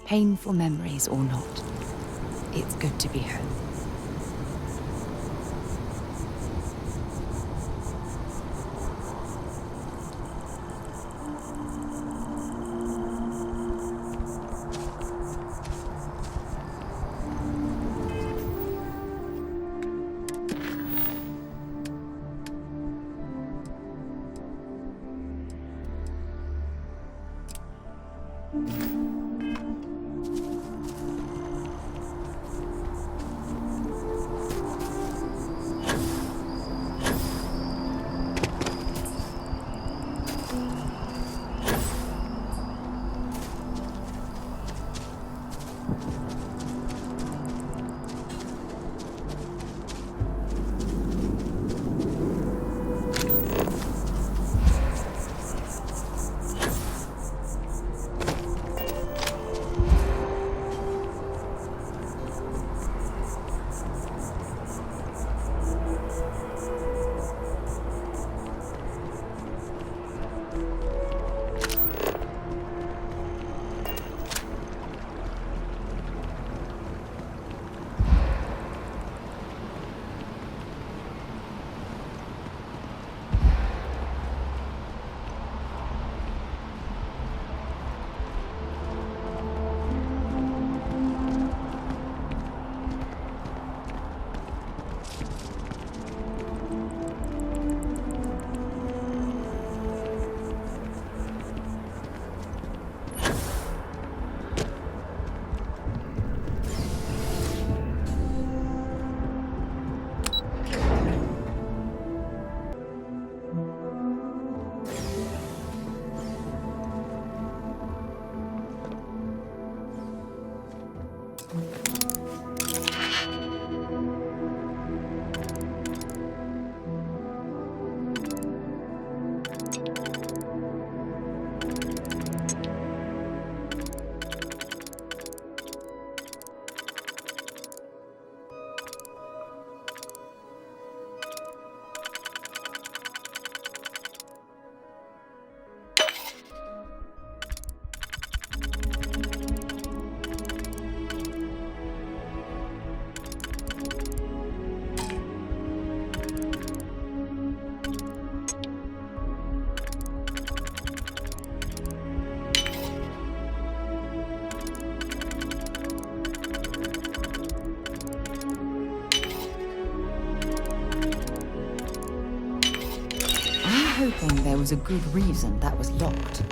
Painful memories or not, it's good to be home. Hoping there was a good reason that was locked.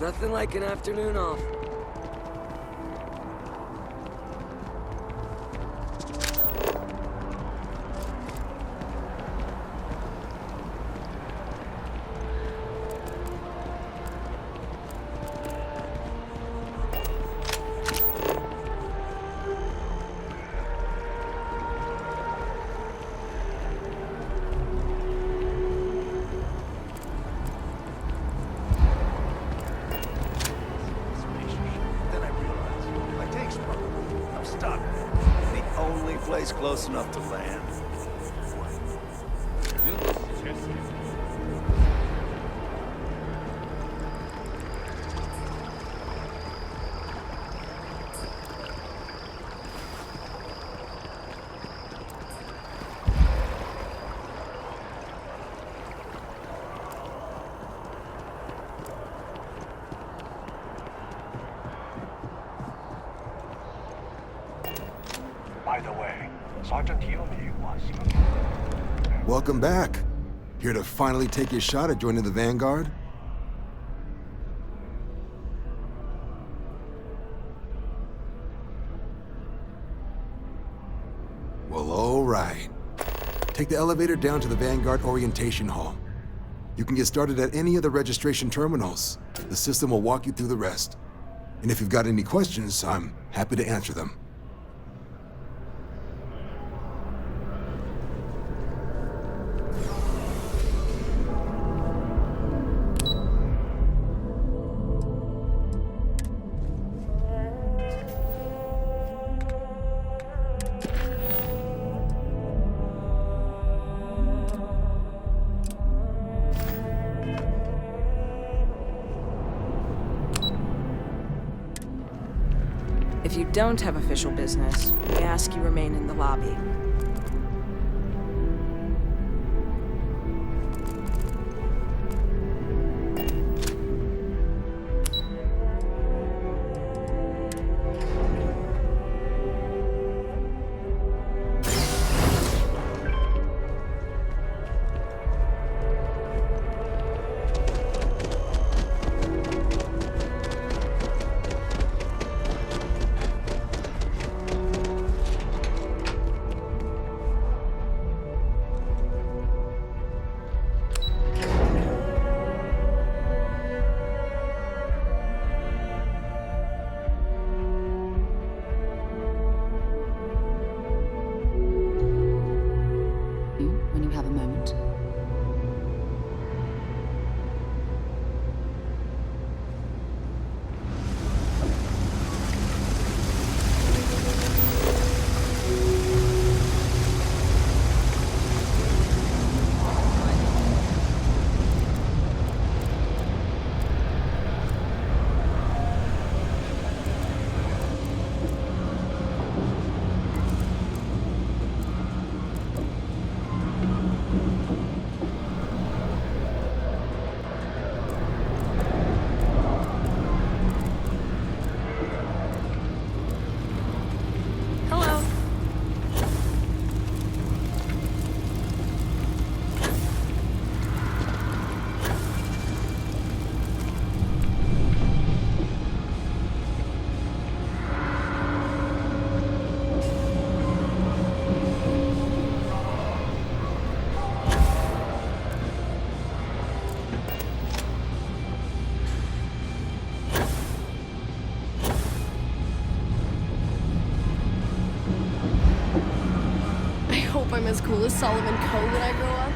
Nothing like an afternoon off. Close enough to land. By the way, Sergeant Yumi was... Welcome back. Here to finally take your shot at joining the Vanguard? Well, all right. Take the elevator down to the Vanguard Orientation Hall. You can get started at any of the registration terminals. The system will walk you through the rest. And if you've got any questions, I'm happy to answer them. If you don't have official business, we ask you remain in the lobby. When you have a moment. I'm as cool as Solomon Coe when I grow up.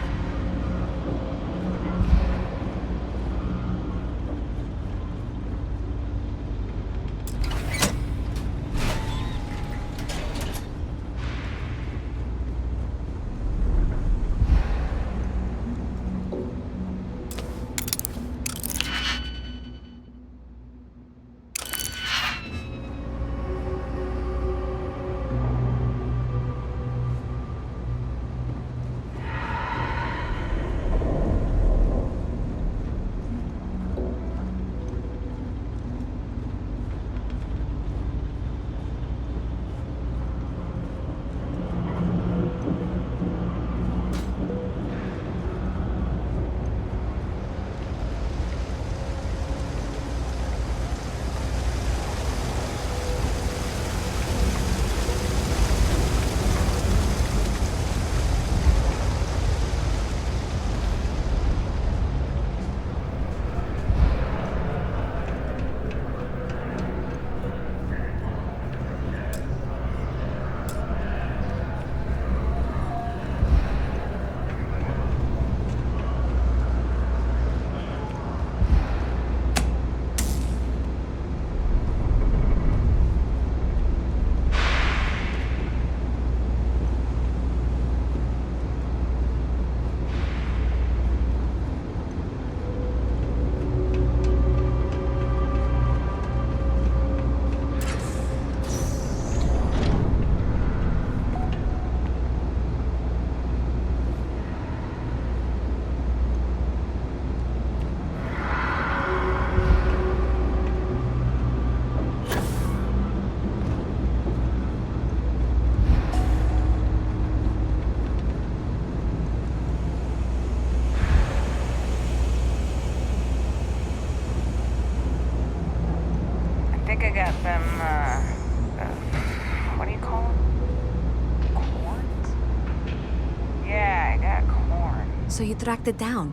So you tracked it down.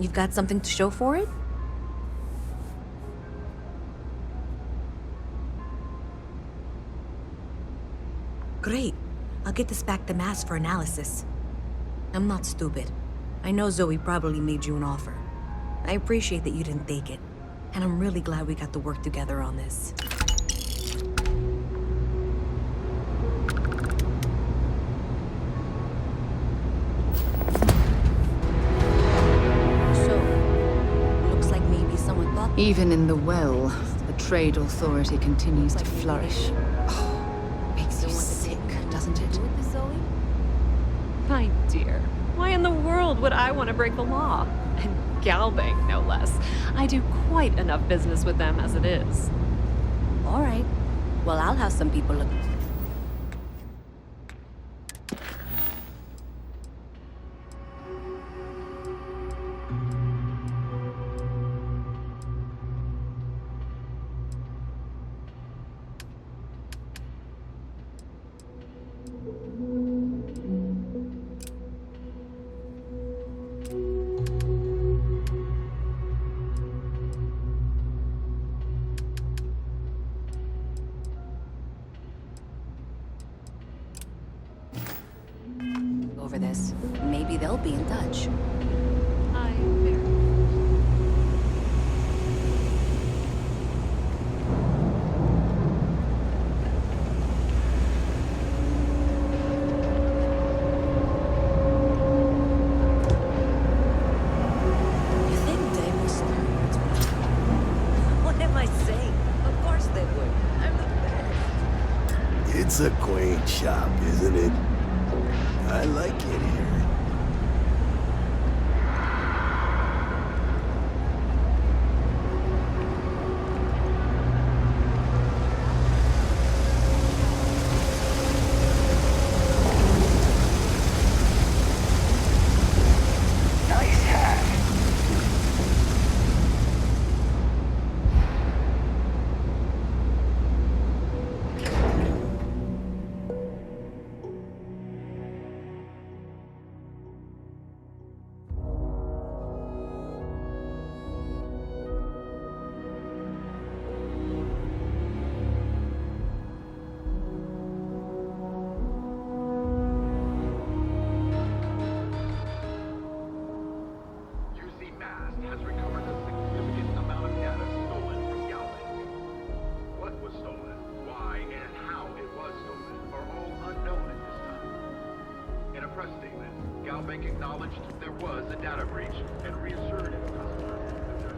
You've got something to show for it? Great. I'll get this back to Mass for analysis. I'm not stupid. I know Zoe probably made you an offer. I appreciate that you didn't take it. And I'm really glad we got to work together on this. So, looks like maybe someone thought... Even in the well, the trade authority continues to flourish. Oh, makes you sick, doesn't it? With this, Zoe? My dear, why in the world would I want to break the law? And Galbank, no less. I do quite enough business with them as it is. All right. Well, I'll have some people look... over this. Maybe they'll be in touch. You think they must learn? What am I saying? Of course they would. I'm the best. It's a quaint shop, isn't it? I like it here. Nice hat. UC Mass has recovered a significant amount of data stolen from Galbank. What was stolen, why, and how it was stolen are all unknown at this time. In a press statement, Galbank acknowledged there was a data breach and reassured its customers that there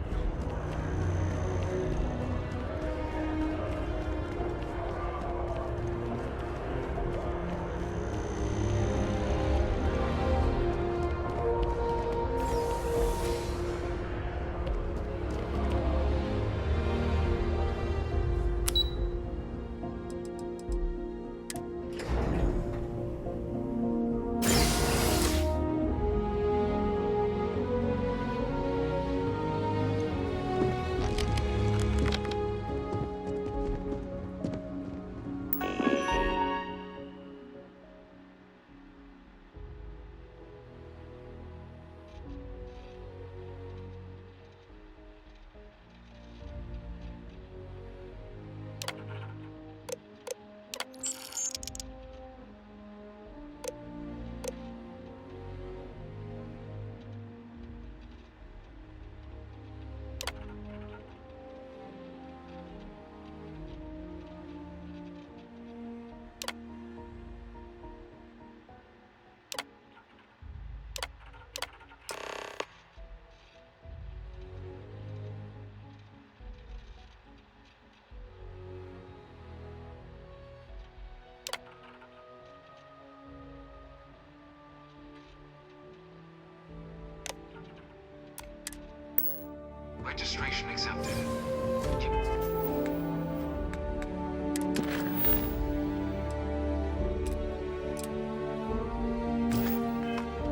Registration accepted.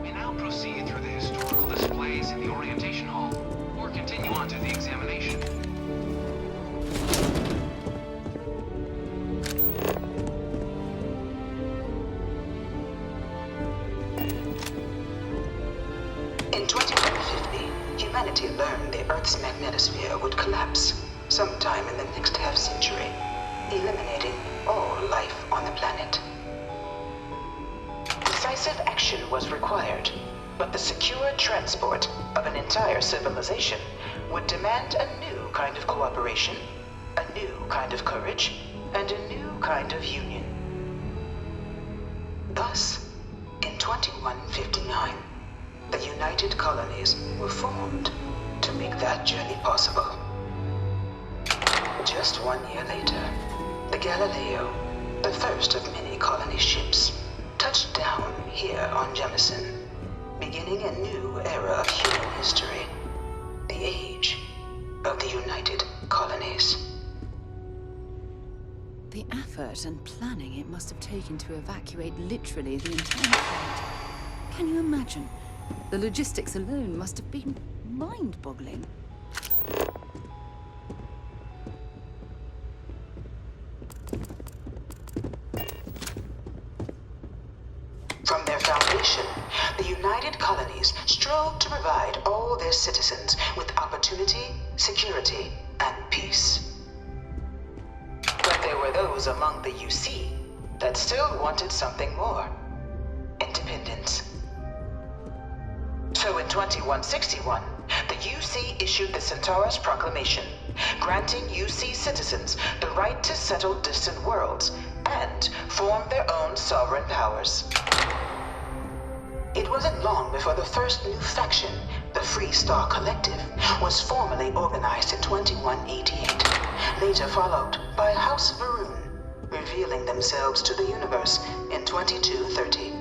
We now proceed through the historical displays in the orientation hall, or continue on to the examination. humanity learned the Earth's magnetosphere would collapse sometime in the next half-century, eliminating all life on the planet. Decisive action was required, but the secure transport of an entire civilization would demand a new kind of cooperation, a new kind of courage, and a new kind of union. Thus, in 2159, the United Colonies were formed to make that journey possible. Just 1 year later, the Galileo, the first of many colony ships, touched down here on Jemison, beginning a new era of human history, the age of the United Colonies. The effort and planning it must have taken to evacuate literally the entire planet. Can you imagine? The logistics alone must have been mind-boggling. From their foundation, the United Colonies strove to provide all their citizens with opportunity, security, and peace. But there were those among the UC that still wanted something more: independence. So in 2161, the UC issued the Centaurus Proclamation, granting UC citizens the right to settle distant worlds and form their own sovereign powers. It wasn't long before the first new faction, the Free Star Collective, was formally organized in 2188, later followed by House Varun, revealing themselves to the universe in 2230.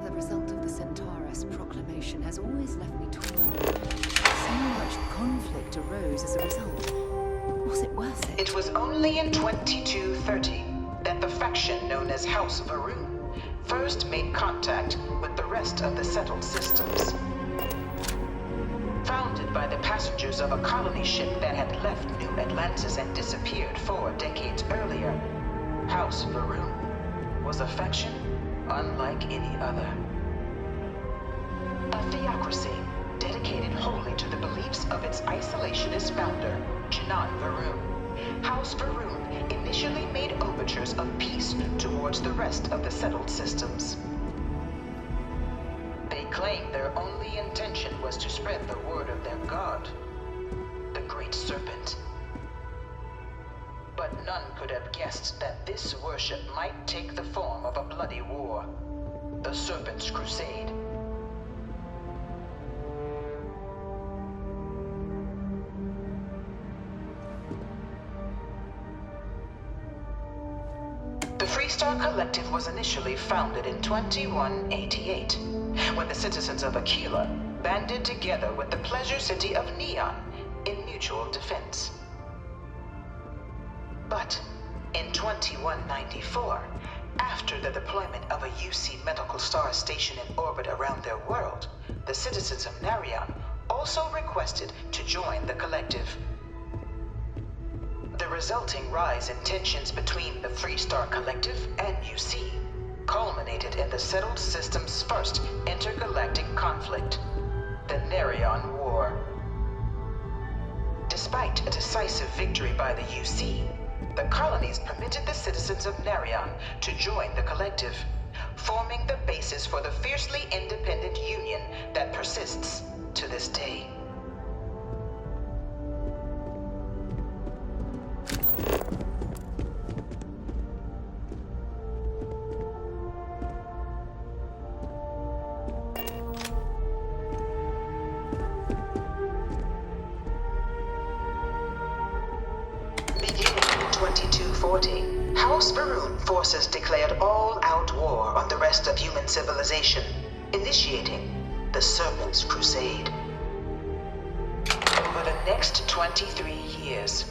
The result of the Centaurus Proclamation has always left me torn. So much conflict arose as a result. Was it worth it? It was only in 2230 that the faction known as House Varun first made contact with the rest of the settled systems. Founded by the passengers of a colony ship that had left New Atlantis and disappeared 4 decades earlier, House Varun was a faction unlike any other. A theocracy dedicated wholly to the beliefs of its isolationist founder, Janan Varun. House Varun initially made overtures of peace towards the rest of the settled systems. They claimed their only intention was to spread the word of their god, the Great Serpent. But none could have guessed that this worship might take the form of a bloody war, the Serpent's Crusade. The Freestar Collective was initially founded in 2188, when the citizens of Aquila banded together with the pleasure city of Neon in mutual defense. But in 2194, after the deployment of a UC medical star station in orbit around their world, the citizens of Narion also requested to join the collective. The resulting rise in tensions between the Freestar Collective and UC culminated in the settled system's first intergalactic conflict, the Narion War. Despite a decisive victory by the UC, the colonies permitted the citizens of Narion to join the collective, forming the basis for the fiercely independent union that persists to this day. House Varun forces declared all-out war on the rest of human civilization, initiating the Serpent's Crusade. Over the next 23 years,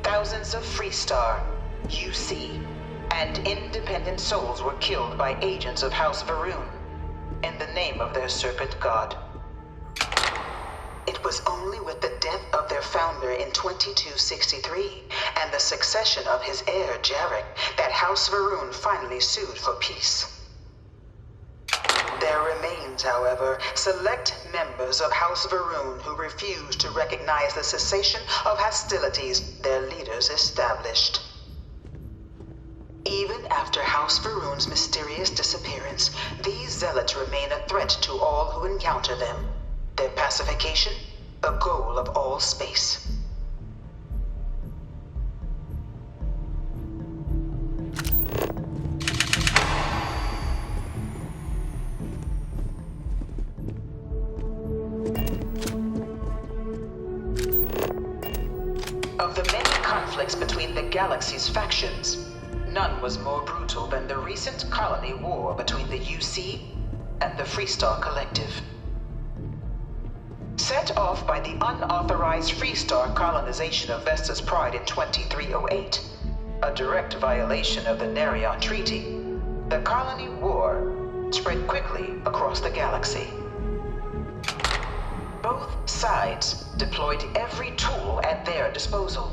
thousands of Freestar, UC, and independent souls were killed by agents of House Varun in the name of their serpent god. It was only with the death of their founder in 2263 and the succession of his heir, Jarek, that House Varun finally sued for peace. There remains, however, select members of House Varun who refuse to recognize the cessation of hostilities their leaders established. Even after House Varun's mysterious disappearance, these zealots remain a threat to all who encounter them. Their pacification, a goal of all space. Of the many conflicts between the galaxy's factions, none was more brutal than the recent colony war between the UC and the Freestar Collective. Set off by the unauthorized Freestar colonization of Vesta's Pride in 2308, a direct violation of the Nerion Treaty, the colony war spread quickly across the galaxy. Both sides deployed every tool at their disposal.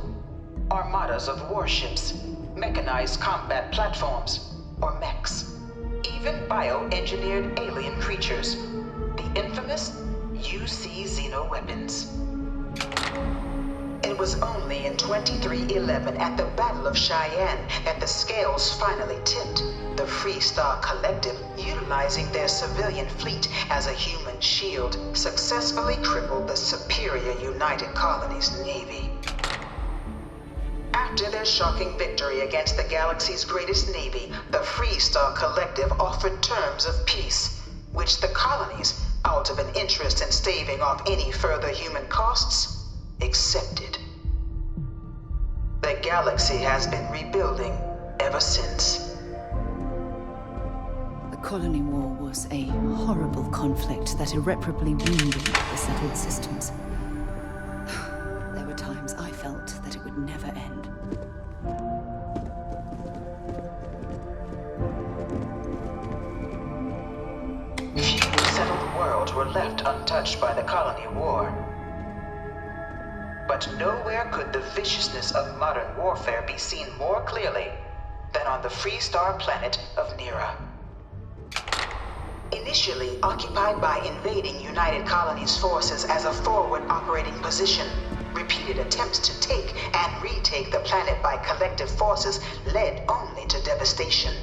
Armadas of warships, mechanized combat platforms, or mechs, even bioengineered alien creatures, the infamous UC xeno-weapons. It was only in 2311 at the Battle of Cheyenne that the scales finally tipped, the Freestar Collective, utilizing their civilian fleet as a human shield, successfully crippled the superior United Colonies Navy. After their shocking victory against the galaxy's greatest navy, the Freestar Collective offered terms of peace, which the colonies, out of an interest in staving off any further human costs, accepted. The galaxy has been rebuilding ever since. The colony war was a horrible conflict that irreparably wounded the settled systems. There were times I felt that it would never end. Few settled worlds were left untouched by the colony war. But nowhere could the viciousness of modern warfare be seen more clearly than on the Freestar planet of Nera. Initially occupied by invading United Colonies forces as a forward operating position, repeated attempts to take and retake the planet by collective forces led only to devastation.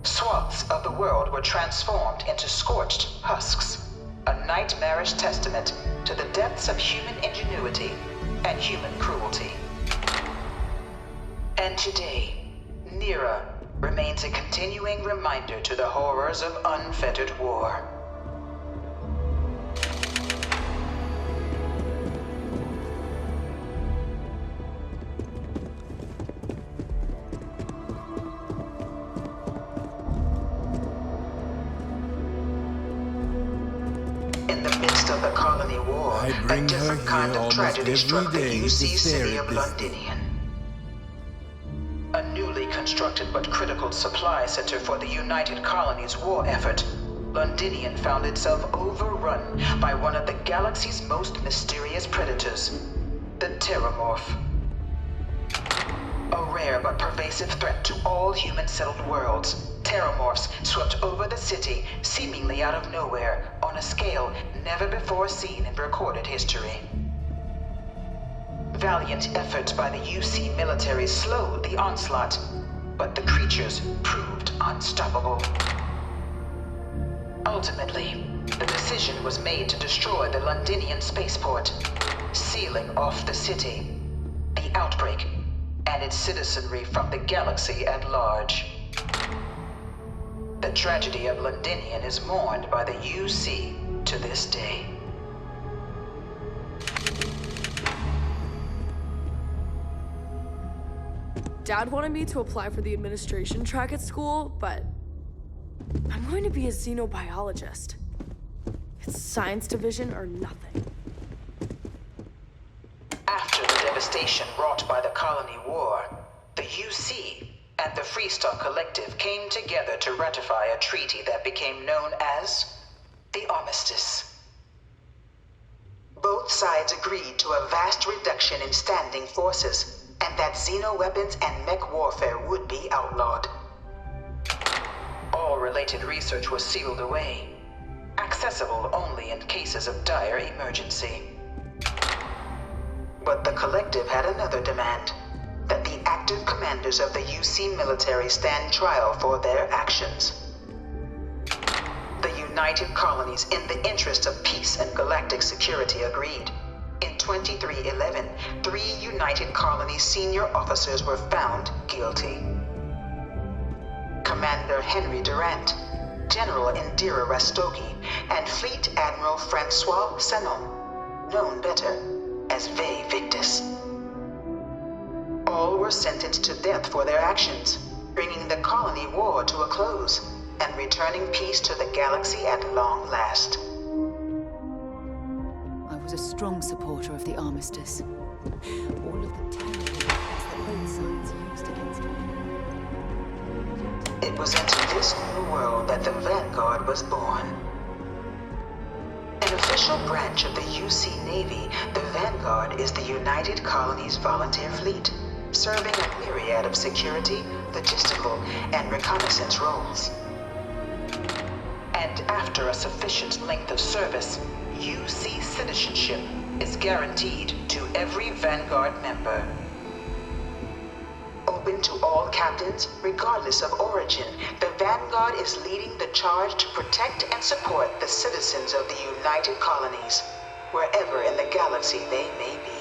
Swaths of the world were transformed into scorched husks, a nightmarish testament to the depths of human ingenuity and human cruelty. And today, Nera remains a continuing reminder to the horrors of unfettered war. In the midst of the colony war, a different kind of tragedy struck the UC city of Londinian. A newly constructed but critical supply center for the United Colonies war effort, Londinian found itself overrun by one of the galaxy's most mysterious predators, the Terramorph. A rare but pervasive threat to all human-settled worlds, Terramorphs swept over the city, seemingly out of nowhere, on a scale never before seen in recorded history. Valiant efforts by the UC military slowed the onslaught, but the creatures proved unstoppable. Ultimately, the decision was made to destroy the Londinian spaceport, sealing off the city, the outbreak, and its citizenry from the galaxy at large. The tragedy of Londinian is mourned by the UC to this day. Dad wanted me to apply for the administration track at school, but I'm going to be a xenobiologist. It's science division or nothing. After the devastation wrought by the colony war, the UC and the Freestar Collective came together to ratify a treaty that became known as the Armistice. Both sides agreed to a vast reduction in standing forces, and that xeno-weapons and mech warfare would be outlawed. All related research was sealed away, accessible only in cases of dire emergency. But the collective had another demand, that the active commanders of the UC military stand trial for their actions. The United Colonies, in the interest of peace and galactic security, agreed. In 2311, 3 United Colonies senior officers were found guilty. Commander Henry Durant, General Indira Rastogi, and Fleet Admiral Francois Sanon, known better as Ve Victus. All were sentenced to death for their actions, bringing the colony war to a close and returning peace to the galaxy at long last. I was a strong supporter of the armistice. All of the terror that both sides used against me. It was into this new world that the Vanguard was born. An official branch of the UC Navy, the Vanguard is the United Colonies Volunteer Fleet, serving a myriad of security, logistical, and reconnaissance roles. And after a sufficient length of service, UC citizenship is guaranteed to every Vanguard member. Open to all captains, regardless of origin, the Vanguard is leading the charge to protect and support the citizens of the United Colonies, wherever in the galaxy they may be.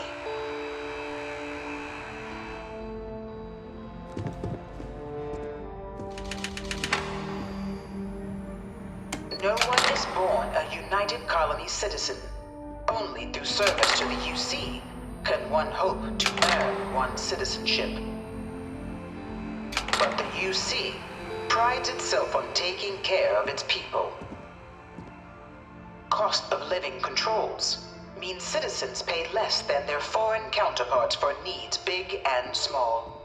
No one is born a United Colonies citizen. Only through service to the UC can one hope to earn one's citizenship. But the UC prides itself on taking care of its people. Cost of living controls mean citizens pay less than their foreign counterparts for needs big and small.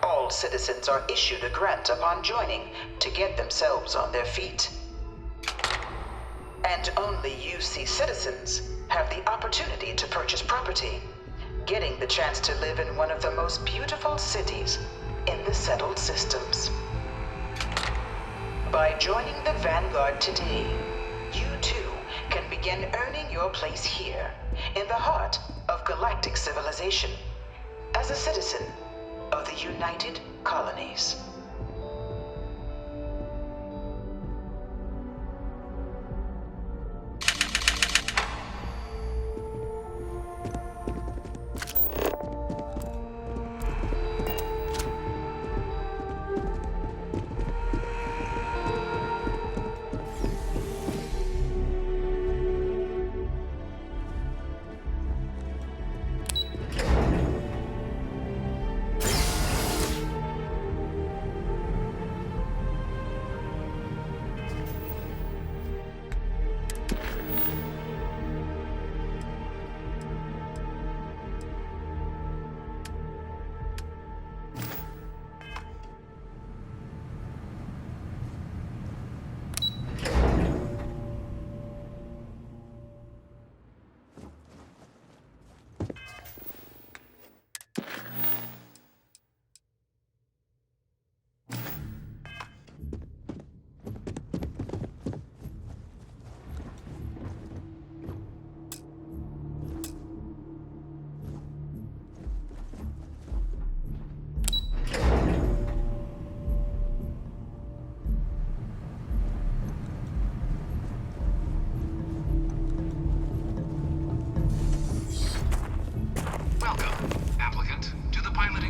All citizens are issued a grant upon joining to get themselves on their feet. And only UC citizens have the opportunity to purchase property, getting the chance to live in one of the most beautiful cities in the settled systems. By joining the Vanguard today, you too can begin earning your place here, in the heart of galactic civilization, as a citizen of the United Colonies.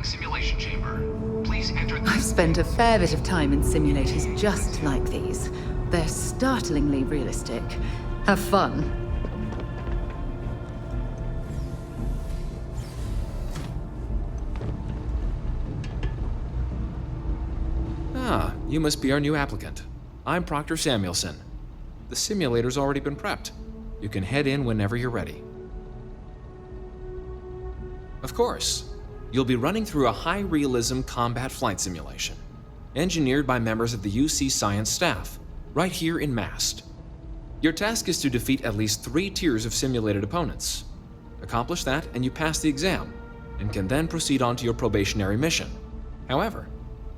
Simulation chamber. Please enter the... I've spent a fair bit of time in simulators just like these. They're startlingly realistic. Have fun. Ah, you must be our new applicant. I'm Proctor Samuelson. The simulator's already been prepped. You can head in whenever you're ready. Of course. You'll be running through a high-realism combat flight simulation, engineered by members of the UC science staff, right here in Mast. Your task is to defeat at least 3 tiers of simulated opponents. Accomplish that, and you pass the exam, and can then proceed on to your probationary mission. However,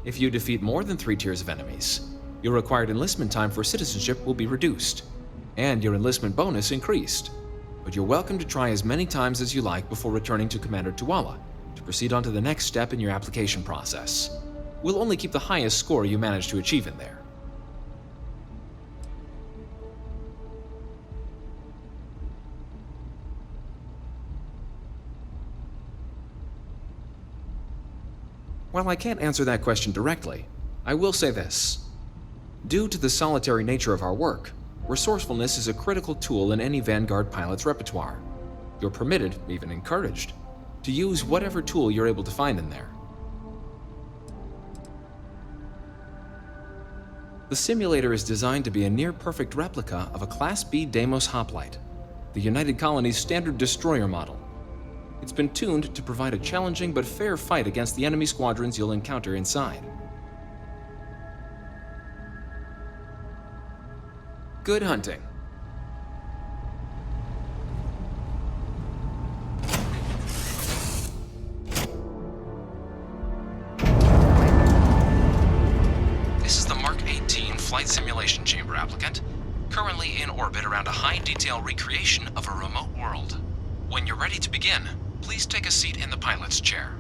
If you defeat more than 3 tiers of enemies, your required enlistment time for citizenship will be reduced, and your enlistment bonus increased. But you're welcome to try as many times as you like before returning to Commander Tuala to proceed on to the next step in your application process. We'll only keep the highest score you manage to achieve in there. While I can't answer that question directly, I will say this. Due to the solitary nature of our work, resourcefulness is a critical tool in any Vanguard pilot's repertoire. You're permitted, even encouraged, to use whatever tool you're able to find in there. The simulator is designed to be a near-perfect replica of a Class B Deimos hoplite, the United Colony's standard destroyer model. It's been tuned to provide a challenging but fair fight against the enemy squadrons you'll encounter inside. Good hunting. This is the Mark 18 Flight Simulation Chamber applicant, currently in orbit around a high-detail recreation of a remote world. When you're ready to begin, please take a seat in the pilot's chair.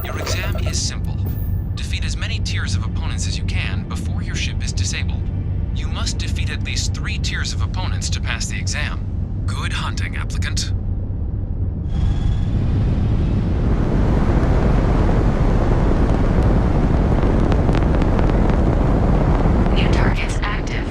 Your exam is simple. Defeat as many tiers of opponents as you can before your ship is disabled. You must defeat at least 3 tiers of opponents to pass the exam. Good hunting, applicant. New targets active.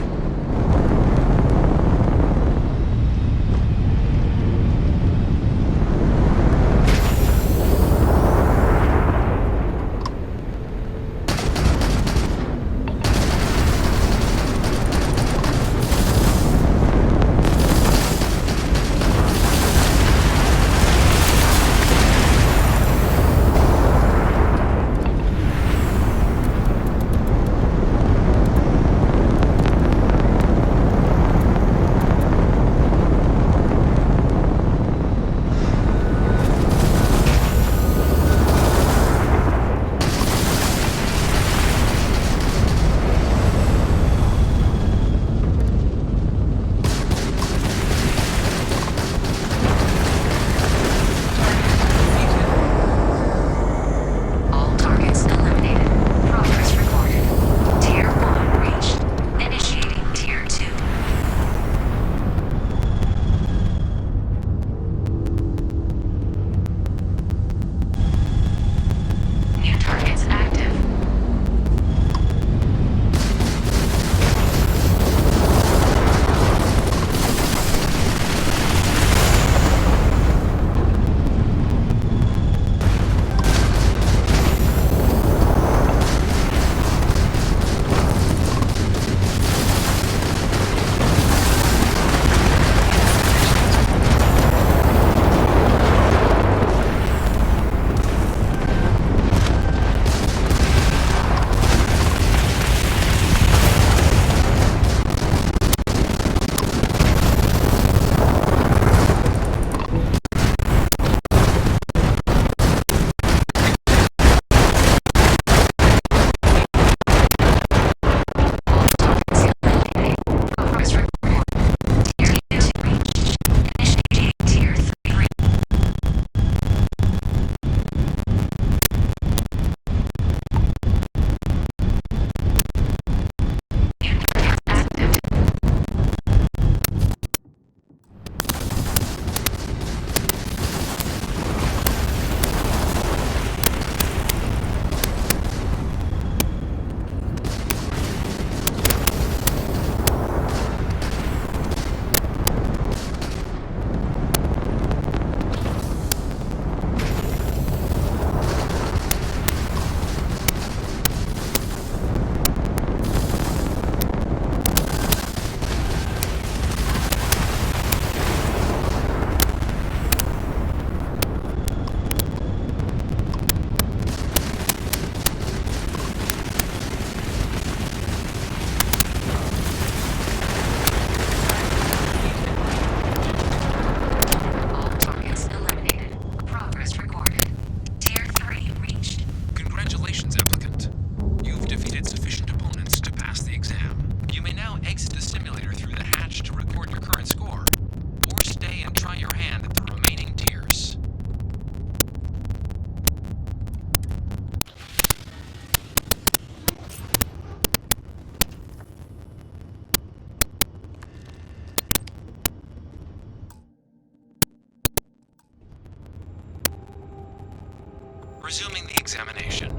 Resuming the examination.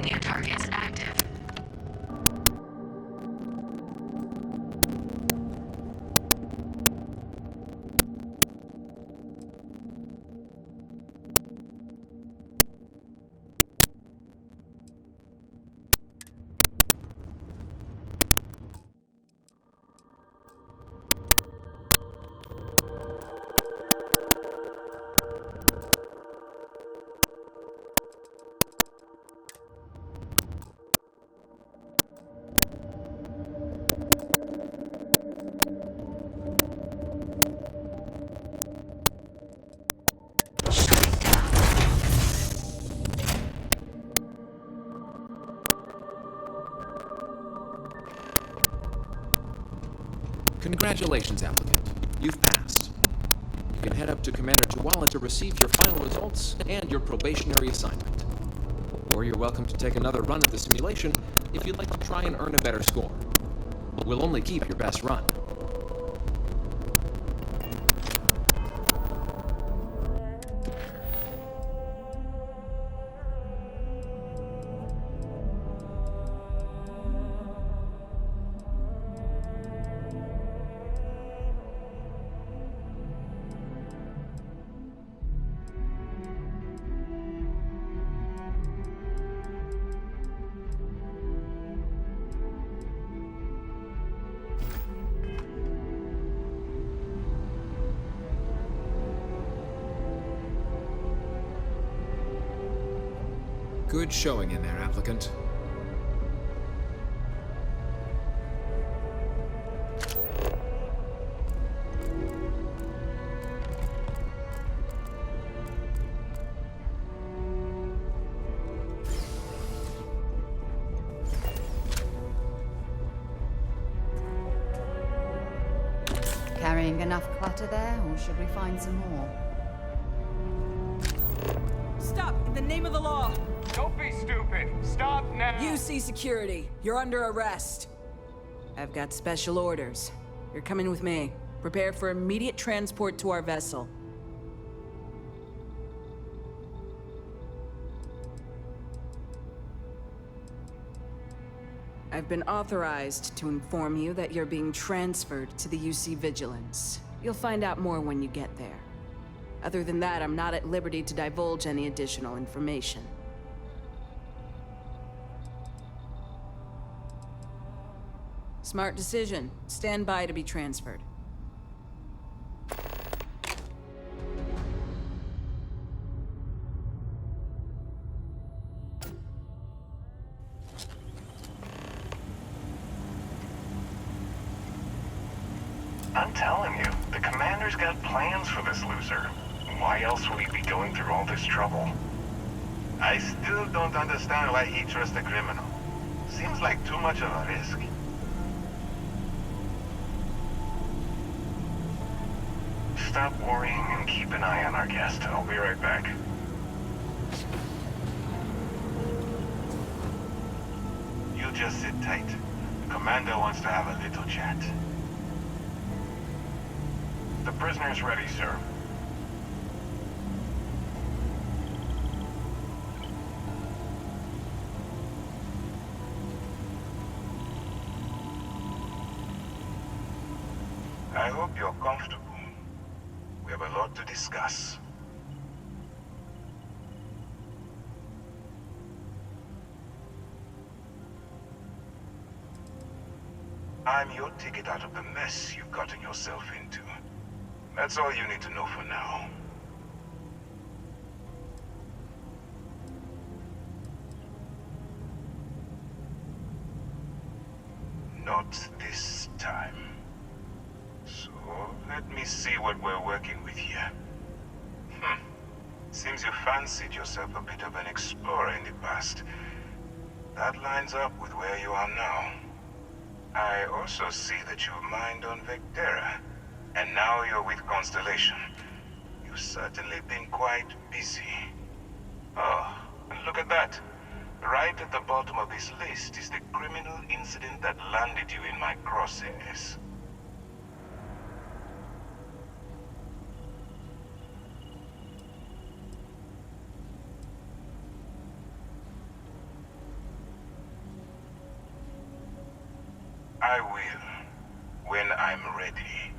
New targets active. Congratulations, applicant. You've passed. You can head up to Commander Tuwala to receive your final results and your probationary assignment. Or you're welcome to take another run at the simulation if you'd like to try and earn a better score. We'll only keep your best run. Good showing in there, applicant. Carrying enough clutter there, or should we find some more? Stop! In the name of the law! Don't be stupid. Stop now. UC security, you're under arrest. I've got special orders. You're coming with me. Prepare for immediate transport to our vessel. I've been authorized to inform you that you're being transferred to the UC Vigilance. You'll find out more when you get there. Other than that, I'm not at liberty to divulge any additional information. Smart decision. Stand by to be transferred. I'm telling you, the commander's got plans for this loser. Why else would he be going through all this trouble? I still don't understand why he trusts a criminal. Seems like too much of a risk. Stop worrying and keep an eye on our guest. I'll be right back. You just sit tight. The commander wants to have a little chat. The prisoner's ready, sir. I hope you're comfortable. We have a lot to discuss. I'm your ticket out of the mess you've gotten yourself into. That's all you need to know for now. Not this time. So, let me see what we're working with here. Seems you fancied yourself a bit of an explorer in the past. That lines up with where you are now. I also see that you've mined on Vectera, and now you're with Constellation. You've certainly been quite busy. Oh, and look at that. Right at the bottom of this list is the criminal incident that landed you in my crosshairs. I will, when I'm ready.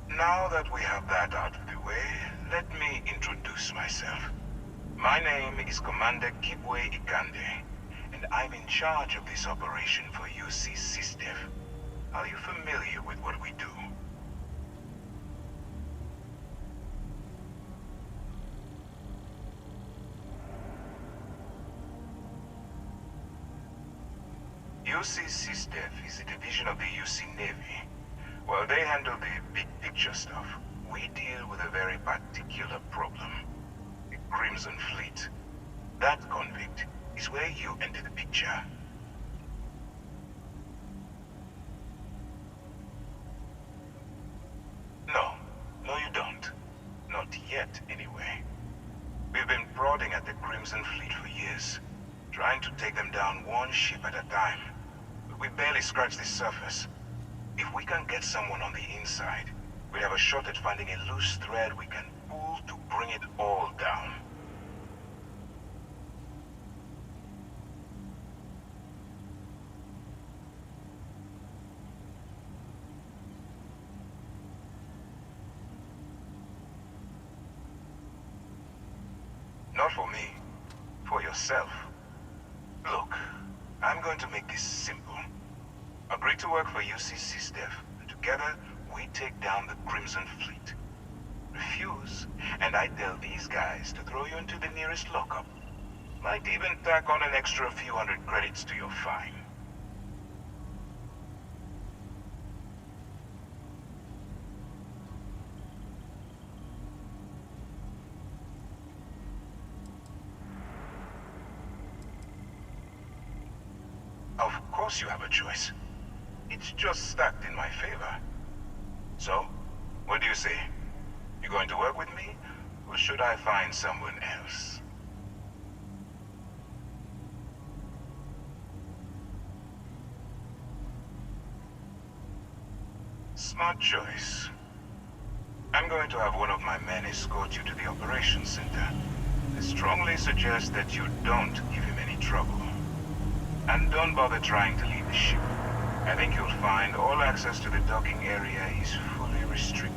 Now that we have that out of the way, let me introduce myself. My name is Commander Kibwe Ikande, and I'm in charge of this operation for UC SysDev. Are you familiar with what we do? UC SysDev is a division of the UC Navy. While they handle the big picture stuff, we deal with a very particular problem. The Crimson Fleet. That convict is where you enter the picture. No, you don't. Not yet, anyway. We've been prodding at the Crimson Fleet for years, trying to take them down one ship at a time. But we barely scratched the surface. If we can get someone on the inside, we have a shot at finding a loose thread we can pull to bring it all down. Not for me. For yourself. Look, I'm going to make this simple. Agree to work for UC SysDev, and together we take down the Crimson Fleet. Refuse, and I tell these guys to throw you into the nearest lockup. Might even tack on an extra few hundred credits to your fine. Of course you have a choice. It's just stacked in my favor. So, what do you say? You going to work with me, or should I find someone else? Smart choice. I'm going to have one of my men escort you to the operations center. I strongly suggest that you don't give him any trouble. And don't bother trying to leave the ship. I think you'll find all access to the docking area is fully restricted.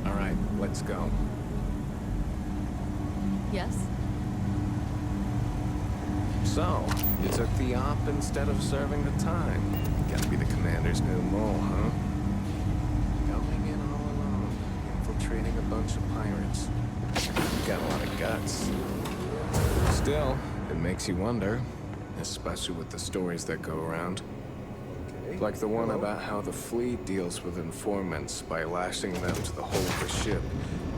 All right, let's go. Yes? So, you took the op instead of serving the time. Gotta be the commander's new mole, huh? Going in all alone, infiltrating a bunch of pirates. You got a lot of guts. Still, it makes you wonder, especially with the stories that go around. Like the one about how the fleet deals with informants by lashing them to the hull of the ship,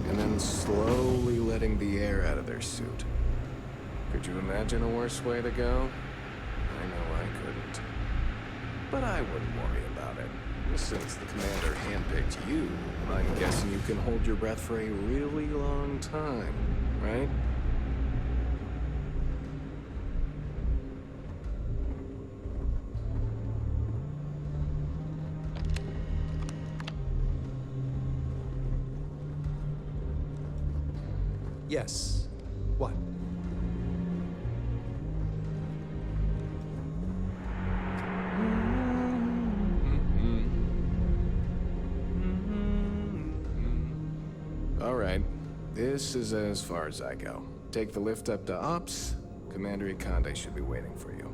and then slowly letting the air out of their suit. Could you imagine a worse way to go? I know I couldn't. But I wouldn't worry about it. Since the commander handpicked you, I'm guessing you can hold your breath for a really long time, right? Yes. What? All right. This is as far as I go. Take the lift up to Ops. Commander Ikande should be waiting for you.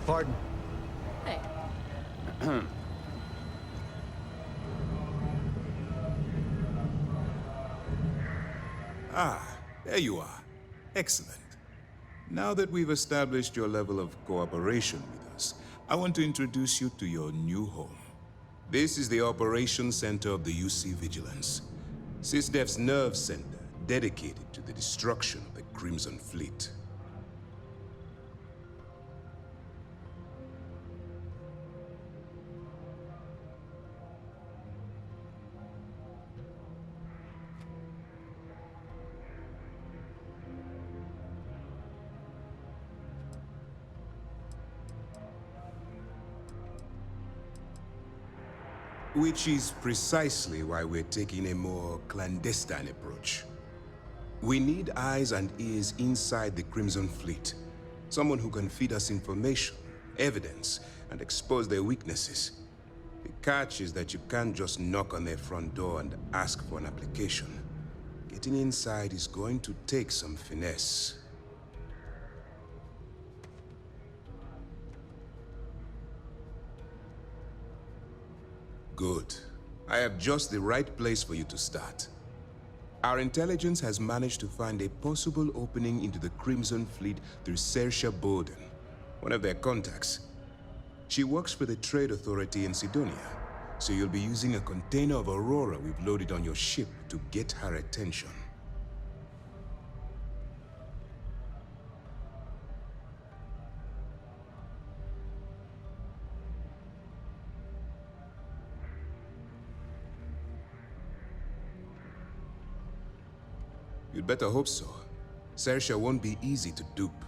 Pardon? Hey. Ah, there you are. Excellent. Now that we've established your level of cooperation with us, I want to introduce you to your new home. This is the Operations Center of the UC Vigilance, SysDef's nerve center dedicated to the destruction of the Crimson Fleet. Which is precisely why we're taking a more clandestine approach. We need eyes and ears inside the Crimson Fleet. Someone who can feed us information, evidence, and expose their weaknesses. The catch is that you can't just knock on their front door and ask for an application. Getting inside is going to take some finesse. Good. I have just the right place for you to start. Our intelligence has managed to find a possible opening into the Crimson Fleet through Saoirse Bowden, one of their contacts. She works for the Trade Authority in Sidonia, so you'll be using a container of Aurora we've loaded on your ship to get her attention. You'd better hope so. Saoirse won't be easy to dupe.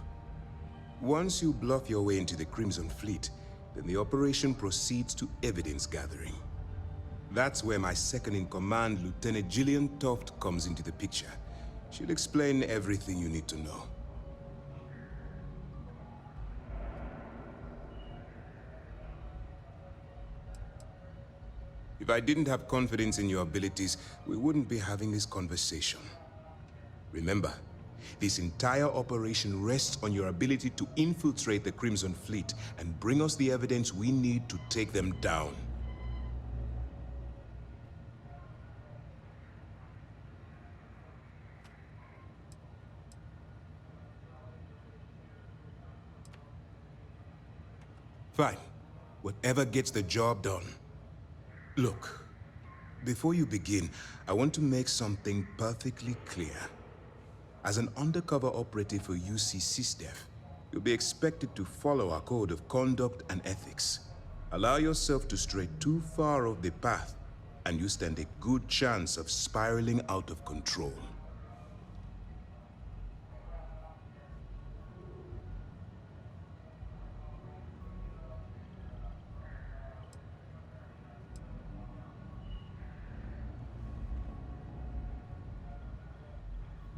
Once you bluff your way into the Crimson Fleet, then the operation proceeds to evidence gathering. That's where my second-in-command, Lieutenant Gillian Toft, comes into the picture. She'll explain everything you need to know. If I didn't have confidence in your abilities, we wouldn't be having this conversation. Remember, this entire operation rests on your ability to infiltrate the Crimson Fleet and bring us the evidence we need to take them down. Fine. Whatever gets the job done. Look, before you begin, I want to make something perfectly clear. As an undercover operative for UC SysDef, you'll be expected to follow our code of conduct and ethics. Allow yourself to stray too far off the path, and you stand a good chance of spiraling out of control.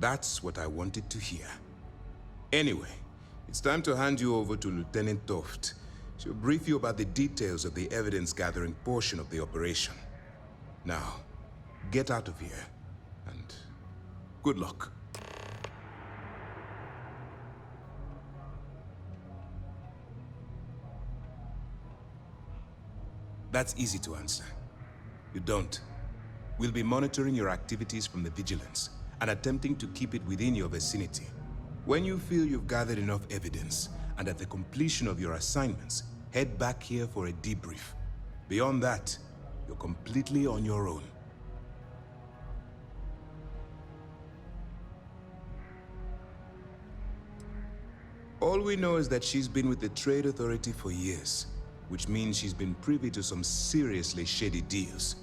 That's what I wanted to hear. Anyway, it's time to hand you over to Lieutenant Toft. She'll brief you about the details of the evidence-gathering portion of the operation. Now, get out of here, and good luck. That's easy to answer. You don't. We'll be monitoring your activities from the Vigilance and attempting to keep it within your vicinity. When you feel you've gathered enough evidence, and at the completion of your assignments, head back here for a debrief. Beyond that, you're completely on your own. All we know is that she's been with the Trade Authority for years, which means she's been privy to some seriously shady deals.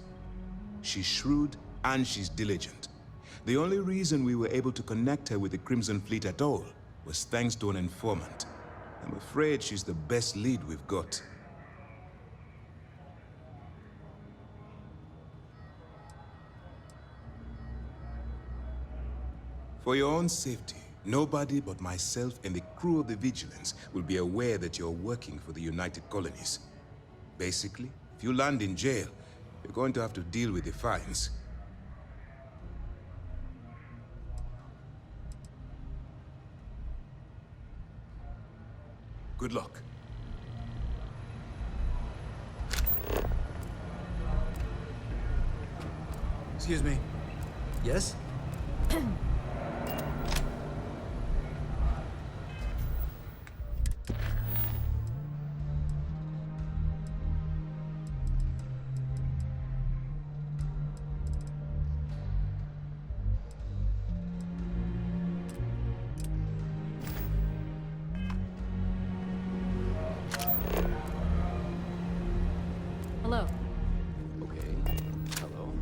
She's shrewd and she's diligent. The only reason we were able to connect her with the Crimson Fleet at all was thanks to an informant. I'm afraid she's the best lead we've got. For your own safety, nobody but myself and the crew of the Vigilance will be aware that you're working for the United Colonies. Basically, if you land in jail, you're going to have to deal with the fines. Good luck. Excuse me. Yes? Hello. Okay. Hello.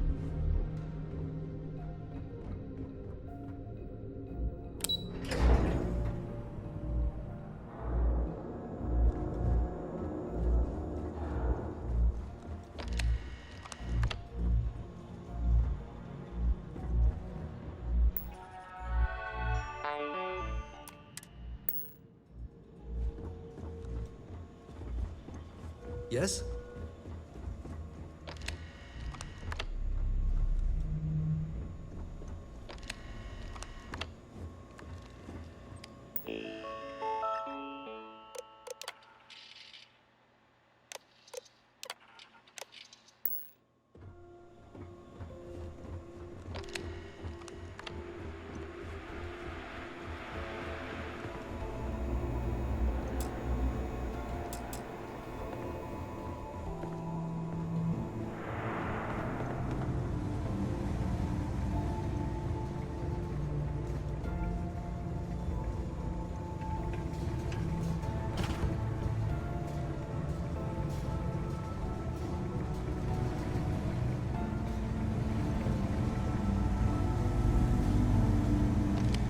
Yes?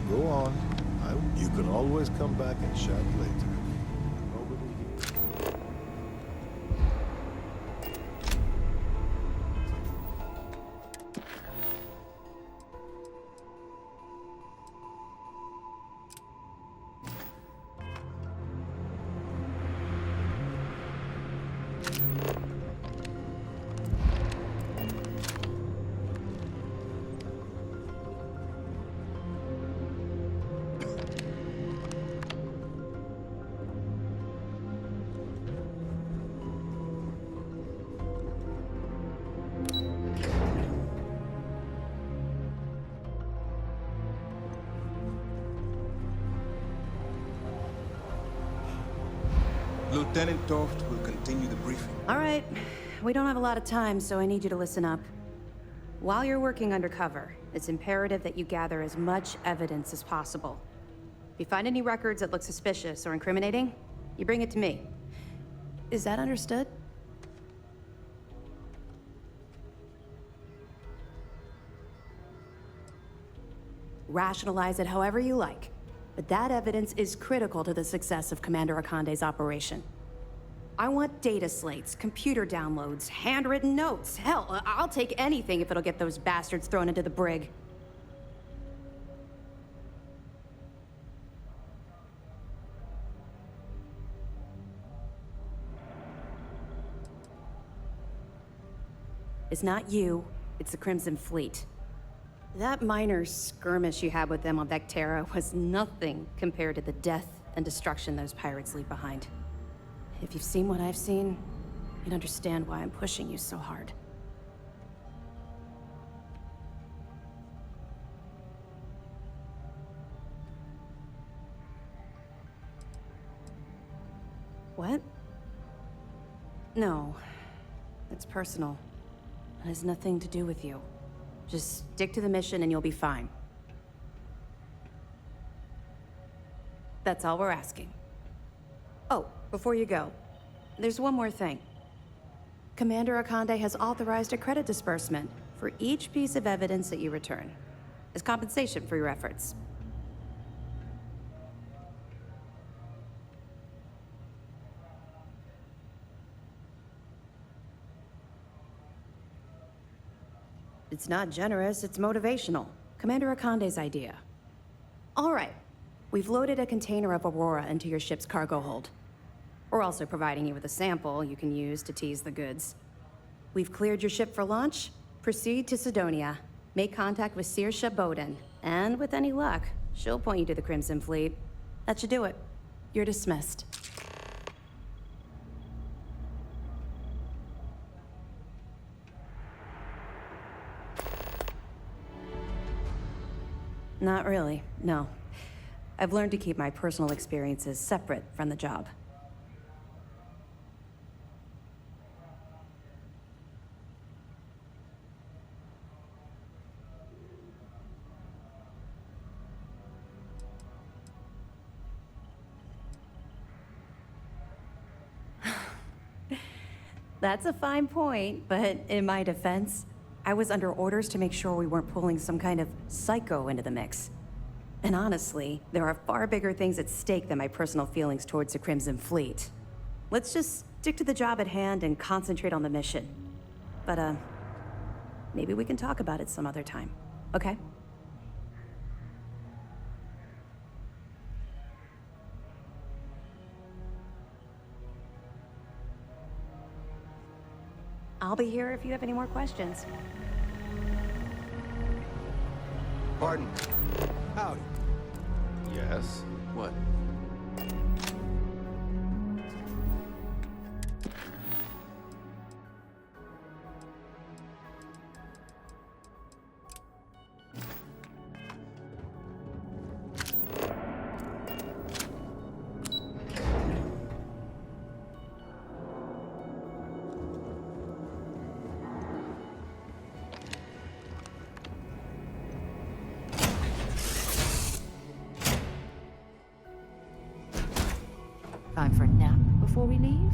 Go on. You can always come back and chat later. Lieutenant Toft will continue the briefing. All right. We don't have a lot of time, so I need you to listen up. While you're working undercover, it's imperative that you gather as much evidence as possible. If you find any records that look suspicious or incriminating, you bring it to me. Is that understood? Rationalize it however you like, but that evidence is critical to the success of Commander Akande's operation. I want data slates, computer downloads, handwritten notes. Hell, I'll take anything if it'll get those bastards thrown into the brig. It's not you, it's the Crimson Fleet. That minor skirmish you had with them on Vectera was nothing compared to the death and destruction those pirates leave behind. If you've seen what I've seen, you'd understand why I'm pushing you so hard. What? No. It's personal. It has nothing to do with you. Just stick to the mission and you'll be fine. That's all we're asking. Oh, before you go, there's one more thing. Commander Akande has authorized a credit disbursement for each piece of evidence that you return, as compensation for your efforts. It's not generous, it's motivational. Commander Akande's idea. All right, we've loaded a container of Aurora into your ship's cargo hold. We're also providing you with a sample you can use to tease the goods. We've cleared your ship for launch. Proceed to Sidonia. Make contact with Saoirse Bowden. And with any luck, she'll point you to the Crimson Fleet. That should do it. You're dismissed. Not really, no. I've learned to keep my personal experiences separate from the job. That's a fine point, but in my defense, I was under orders to make sure we weren't pulling some kind of psycho into the mix. And honestly, there are far bigger things at stake than my personal feelings towards the Crimson Fleet. Let's just stick to the job at hand and concentrate on the mission. But, maybe we can talk about it some other time, okay? I'll be here if you have any more questions. Pardon. Howdy. Yes? What? Time for a nap before we leave?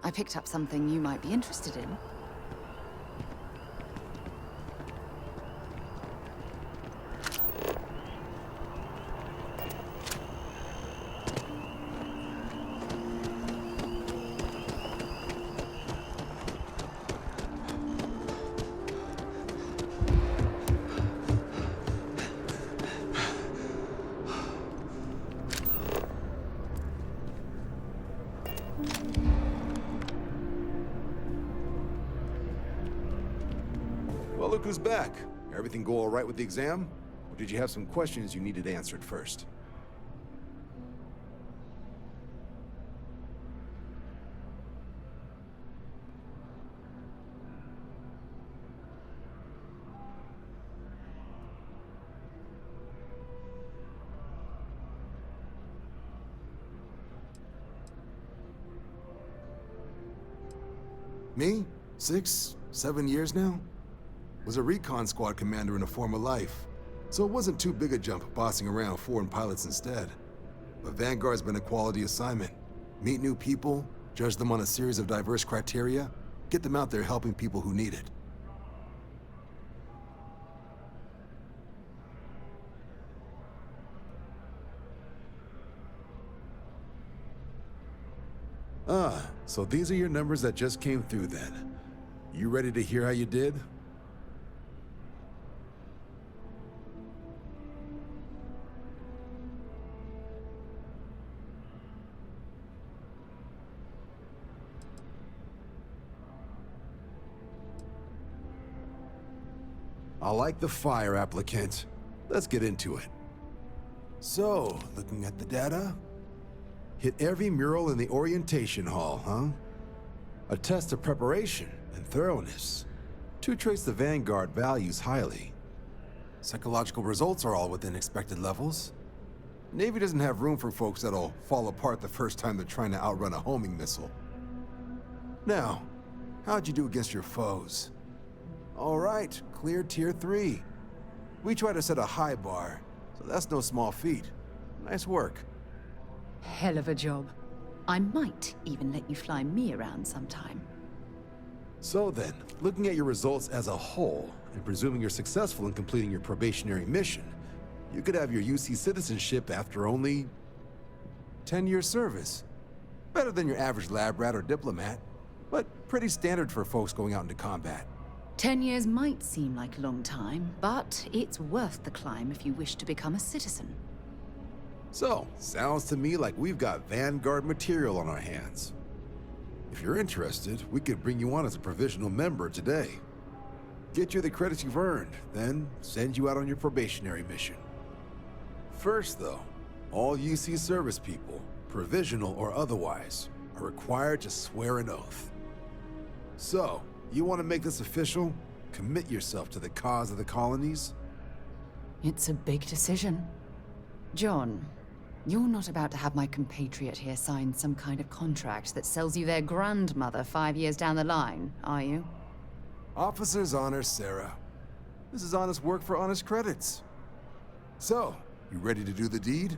I picked up something you might be interested in. Well, look who's back. Everything go all right with the exam? Or did you have some questions you needed answered first? Me? 6, 7 years now? Was a recon squad commander in a former life, so it wasn't too big a jump bossing around foreign pilots instead. But Vanguard's been a quality assignment. Meet new people, judge them on a series of diverse criteria, get them out there helping people who need it. Ah, so these are your numbers that just came through then. You ready to hear how you did? I like the fire, applicant. Let's get into it. So, looking at the data, hit every mural in the orientation hall, huh? A test of preparation and thoroughness. To trace the Vanguard values highly. Psychological results are all within expected levels. Navy doesn't have room for folks that'll fall apart the first time they're trying to outrun a homing missile. Now, how'd you do against your foes? All right, clear tier 3. We try to set a high bar, so that's no small feat. Nice work. Hell of a job. I might even let you fly me around sometime. So then, looking at your results as a whole, and presuming you're successful in completing your probationary mission, you could have your UC citizenship after only 10 years service. Better than your average lab rat or diplomat, but pretty standard for folks going out into combat. 10 years might seem like a long time, but it's worth the climb if you wish to become a citizen. So, sounds to me like we've got Vanguard material on our hands. If you're interested, we could bring you on as a provisional member today. Get you the credits you've earned, then send you out on your probationary mission. First though, all UC service people, provisional or otherwise, are required to swear an oath. So, you want to make this official? Commit yourself to the cause of the colonies? It's a big decision. John, you're not about to have my compatriot here sign some kind of contract that sells you their grandmother 5 years down the line, are you? Officer's honor, Sarah. This is honest work for honest credits. So, you ready to do the deed?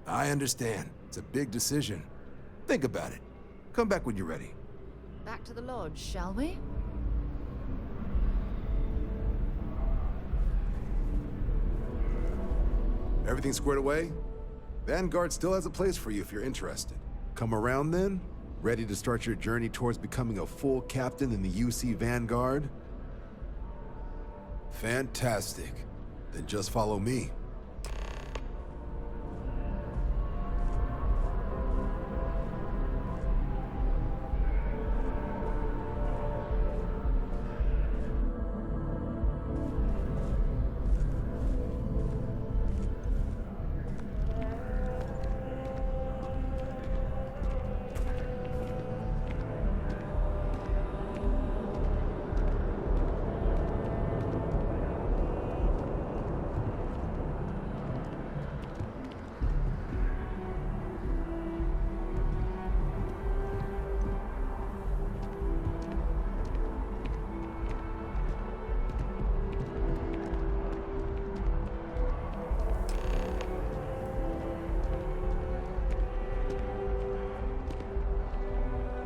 I understand. It's a big decision. Think about it. Come back when you're ready. Back to the lodge, shall we? Everything squared away? Vanguard still has a place for you if you're interested. Come around then? Ready to start your journey towards becoming a full captain in the UC Vanguard? Fantastic. Then just follow me.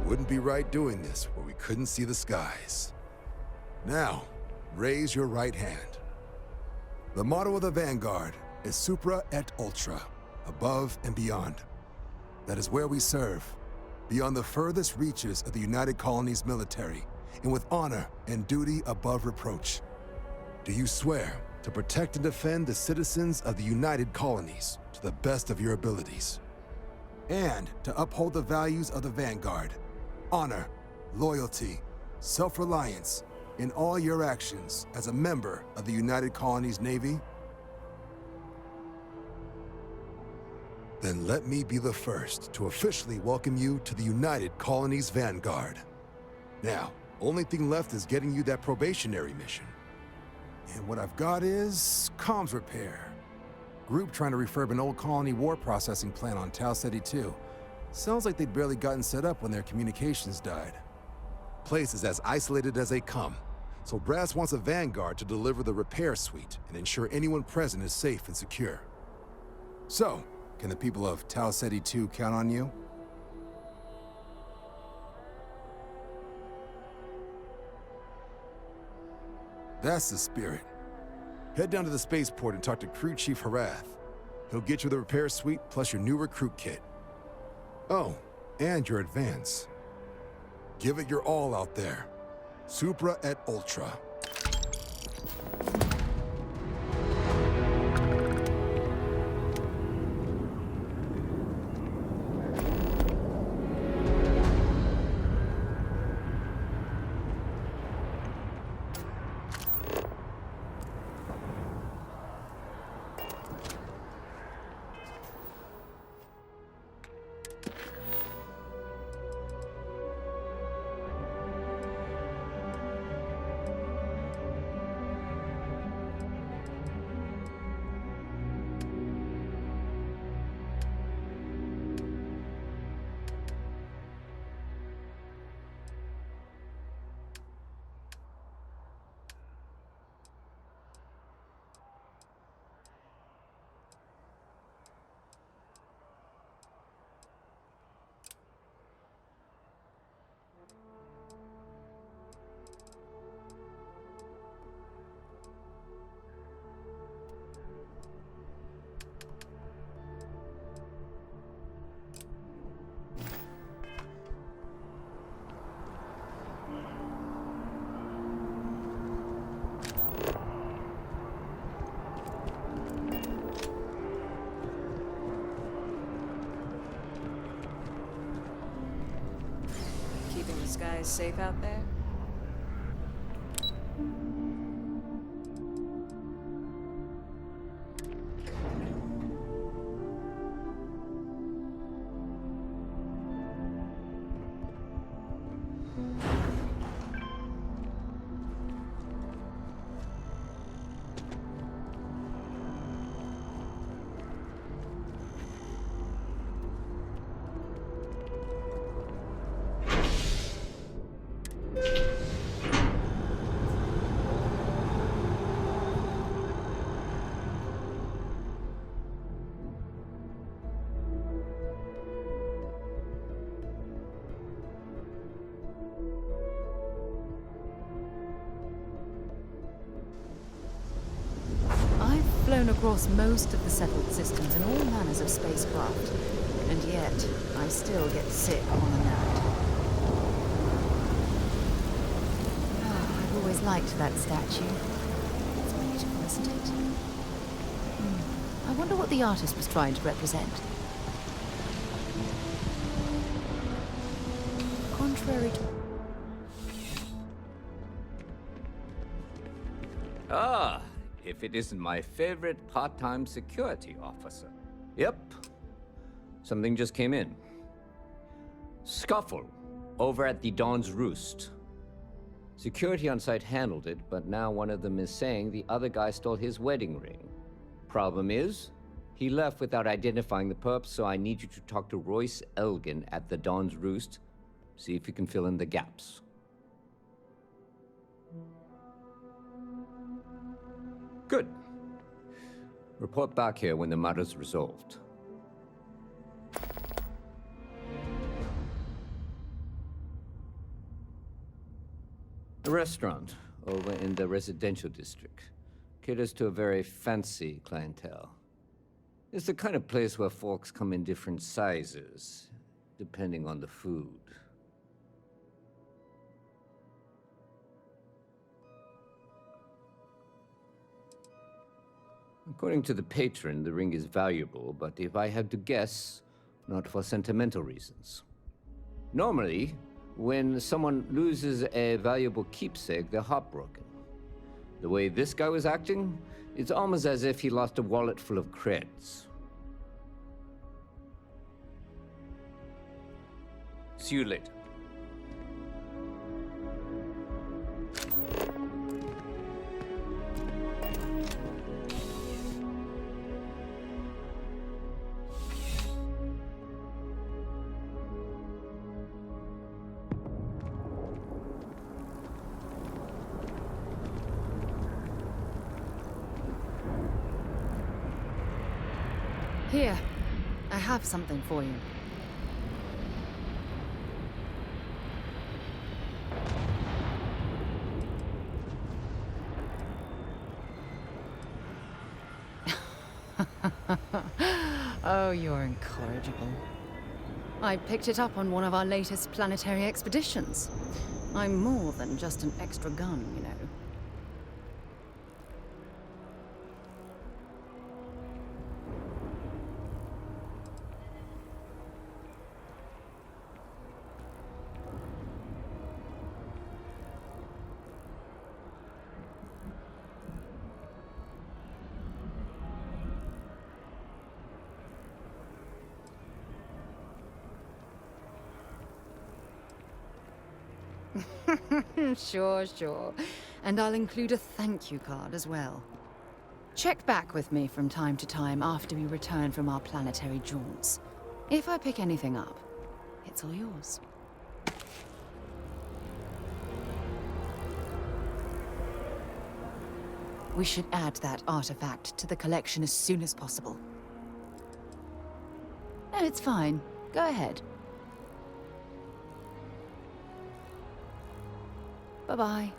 wouldn't be right doing this where we couldn't see the skies. Now, raise your right hand. The motto of the Vanguard is Supra et Ultra, above and beyond. That is where we serve, beyond the furthest reaches of the United Colonies military, and with honor and duty above reproach. Do you swear to protect and defend the citizens of the United Colonies to the best of your abilities? And to uphold the values of the Vanguard, honor, loyalty, self-reliance, in all your actions as a member of the United Colonies Navy? Then let me be the first to officially welcome you to the United Colonies Vanguard. Now, only thing left is getting you that probationary mission. And what I've got is comms repair. Group trying to refurb an old colony war processing plant on Tau Ceti 2. Sounds like they'd barely gotten set up when their communications died. Place is as isolated as they come, so Brass wants a Vanguard to deliver the repair suite and ensure anyone present is safe and secure. So, can the people of Tau Ceti 2 count on you? That's the spirit. Head down to the spaceport and talk to Crew Chief Harath. He'll get you the repair suite plus your new recruit kit. Oh, and your advance. Give it your all out there. Supra et Ultra. Keeping the skies safe out there? Flown across most of the settled systems in all manners of spacecraft, and yet I still get sick on the nerd. I've always liked that statue. It's beautiful, isn't it? I wonder what the artist was trying to represent. Contrary to... Ah, if it isn't my favorite part-time security officer. Yep. Something just came in. Scuffle over at the Dawn's Roost. Security on site handled it, but now one of them is saying the other guy stole his wedding ring. Problem is, he left without identifying the perp, so I need you to talk to Royce Elgin at the Dawn's Roost. See if you can fill in the gaps. Good. Report back here when the matter's resolved. A restaurant over in the residential district. Caters to a very fancy clientele. It's the kind of place where forks come in different sizes, depending on the food. According to the patron, the ring is valuable, but if I had to guess, not for sentimental reasons. Normally, when someone loses a valuable keepsake, they're heartbroken. The way this guy was acting, it's almost as if he lost a wallet full of creds. See you later. Here, I have something for you. Oh, you're incorrigible. I picked it up on one of our latest planetary expeditions. I'm more than just an extra gun, you know. Sure. And I'll include a thank you card as well. Check back with me from time to time after we return from our planetary jaunts. If I pick anything up, it's all yours. We should add that artifact to the collection as soon as possible. No, it's fine. Go ahead. Bye-bye.